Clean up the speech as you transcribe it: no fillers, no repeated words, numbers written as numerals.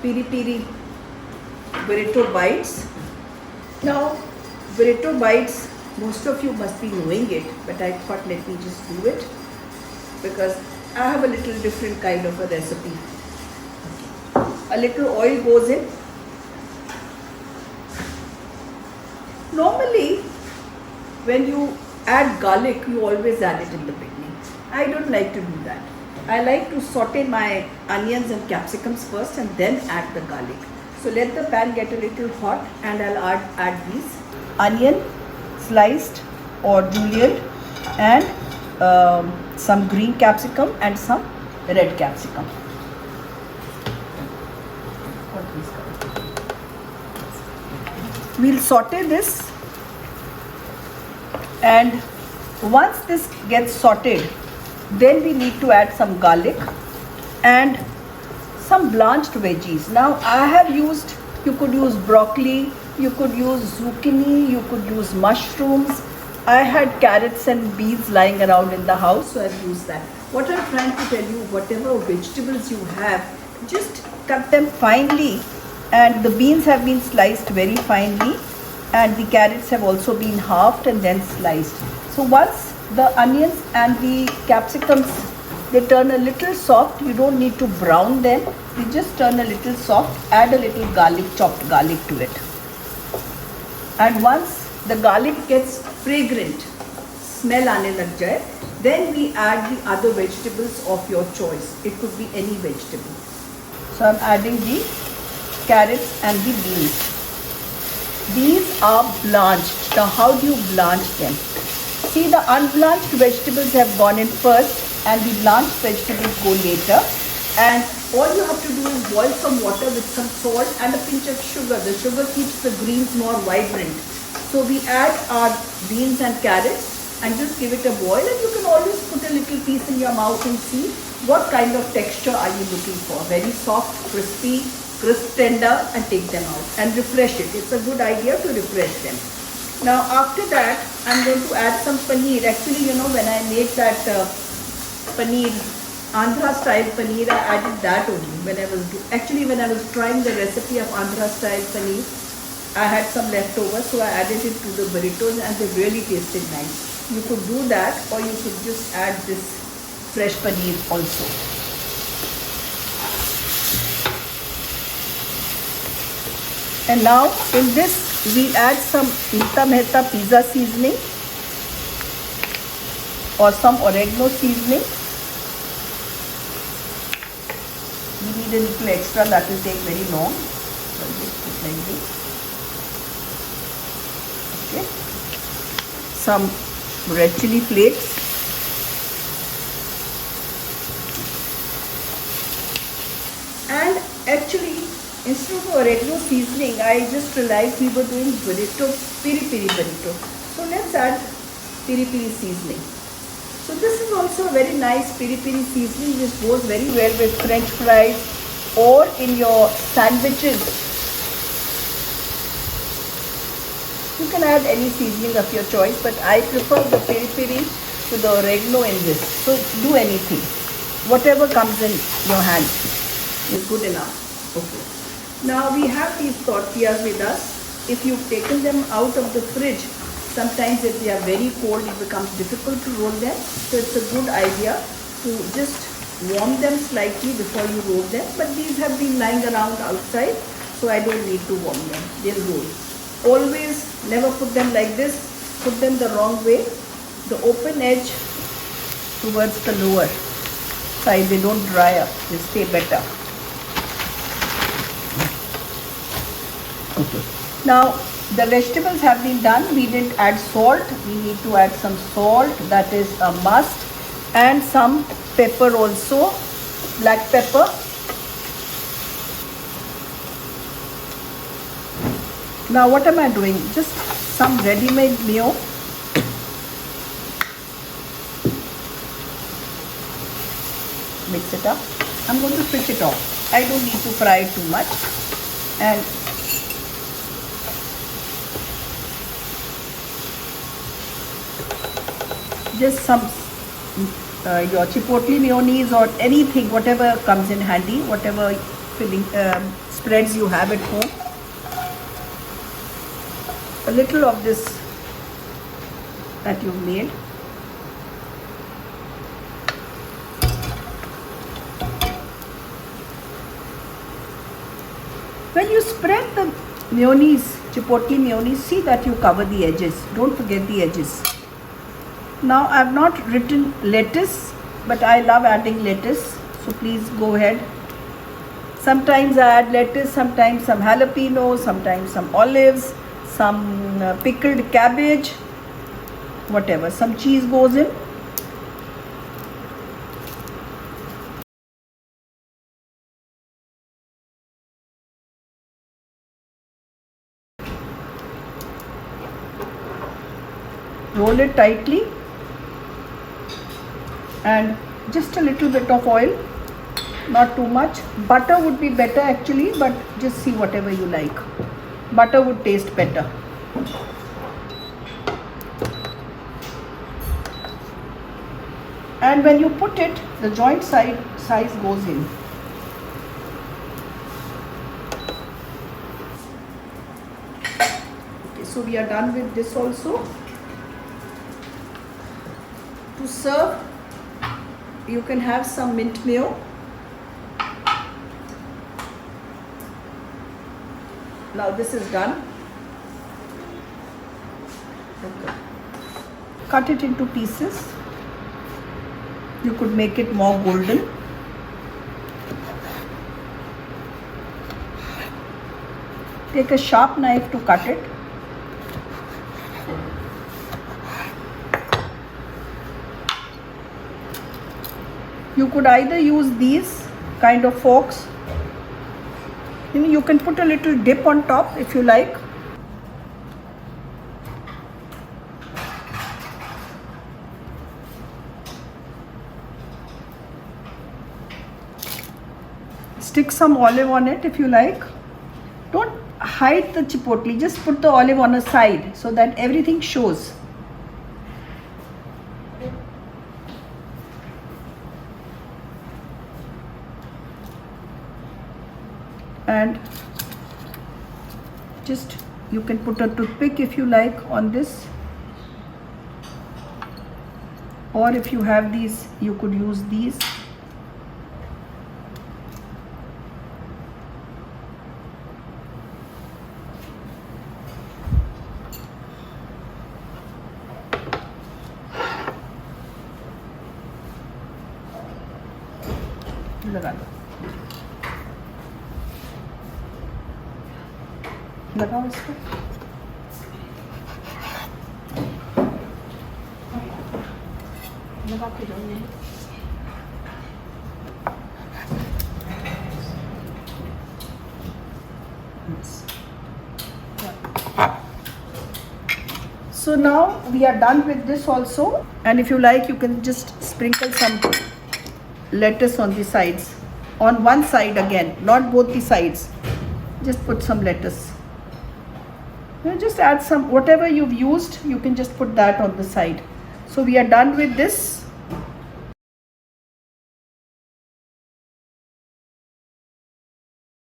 Piri-Piri Burrito Bites. Now, Burrito Bites, most of you must be knowing it, but I thought let me just do it because I have a little different kind of a recipe. A little oil goes in. Normally, when you add garlic, you always add it in the beginning. I don't like to do that. I like to saute my onions and capsicums first and then add the garlic. So let the pan get a little hot and I'll add these. Onion sliced or julienne and some green capsicum and some red capsicum. We'll saute this, and once this gets sauteed, then we need to add some garlic and some blanched veggies. Now I have used, you could use broccoli, you could use zucchini, you could use mushrooms. I had carrots and beans lying around in the house, so I've used that. What I'm trying to tell you, whatever vegetables you have, just cut them finely, and the beans have been sliced very finely and the carrots have also been halved and then sliced. So once the onions and the capsicums, they turn a little soft, you don't need to brown them, they just turn a little soft, add a little garlic, chopped garlic to it. And once the garlic gets fragrant, smell aane lag jaye, then we add the other vegetables of your choice. It could be any vegetable. So I'm adding the carrots and the beans. These are blanched. Now how do you blanch them? See, the unblanched vegetables have gone in first and the blanched vegetables go later. And all you have to do is boil some water with some salt and a pinch of sugar. The sugar keeps the greens more vibrant. So we add our beans and carrots and just give it a boil, and you can always put a little piece in your mouth and see what kind of texture are you looking for. Very soft, crispy, crisp, tender, and take them out and refresh it. It's a good idea to refresh them. Now after that, I'm going to add some paneer. Actually, you know, when I made that paneer, Andhra style paneer, I added that only. When I was trying the recipe of Andhra style paneer, I had some leftovers, so I added it to the burritos and they really tasted nice. You could do that, or you could just add this fresh paneer also. And now in this we add some Nita Mehta pizza seasoning or some oregano seasoning. We need a little extra, that will take very long. So I'll just put like this. Okay. Some red chilli flakes. And actually, instead of oregano seasoning, I just realized we were doing burrito, piri-piri burrito. So let's add piri-piri seasoning. So this is also a very nice piri-piri seasoning which goes very well with French fries or in your sandwiches. You can add any seasoning of your choice, but I prefer the piri-piri to the oregano in this. So do anything. Whatever comes in your hand is good enough. Okay. Now we have these tortillas with us. If you've taken them out of the fridge, sometimes if they are very cold, it becomes difficult to roll them. So it's a good idea to just warm them slightly before you roll them. But these have been lying around outside, so I don't need to warm them. They'll roll. Always never put them like this. Put them the wrong way. The open edge towards the lower side. They don't dry up. They stay better. Okay. Now the vegetables have been done. We didn't add salt. We need to add some salt. That is a must. And some pepper also. Black pepper. Now what am I doing? Just some ready-made mayo. Mix it up. I'm going to switch it off. I don't need to fry it too much. And just some your chipotle mayonnaise or anything, whatever comes in handy, whatever filling spreads you have at home. A little of this that you've made. When you spread the mayonnaise, chipotle mayonnaise, see that you cover the edges. Don't forget the edges. Now I have not written lettuce, but I love adding lettuce, so please go ahead. Sometimes I add lettuce, sometimes some jalapeno, sometimes some olives, some pickled cabbage, whatever. Some cheese goes in. Roll it tightly and just a little bit of oil, not too much. Butter would be better actually, but just see whatever you like. Butter would taste better. And when you put it, the joint size goes in. Okay, so we are done with this also. To serve, you can have some mint mayo. Now this is done. Okay. Cut it into pieces. You could make it more golden. Take a sharp knife to cut it. You could either use these kind of forks. You can put a little dip on top if you like. Stick some olive on it if you like. Don't hide the chipotle, just put the olive on a side so that everything shows. And just you can put a toothpick if you like on this, or if you have these you could use these. लगा दो, लगाओ इसको. लगा के जाओ. So now we are done with this also, and if you like you can just sprinkle some lettuce on the sides, on one side again, not both the sides. Just put some lettuce. You just add some, whatever you've used, you can just put that on the side. So we are done with this.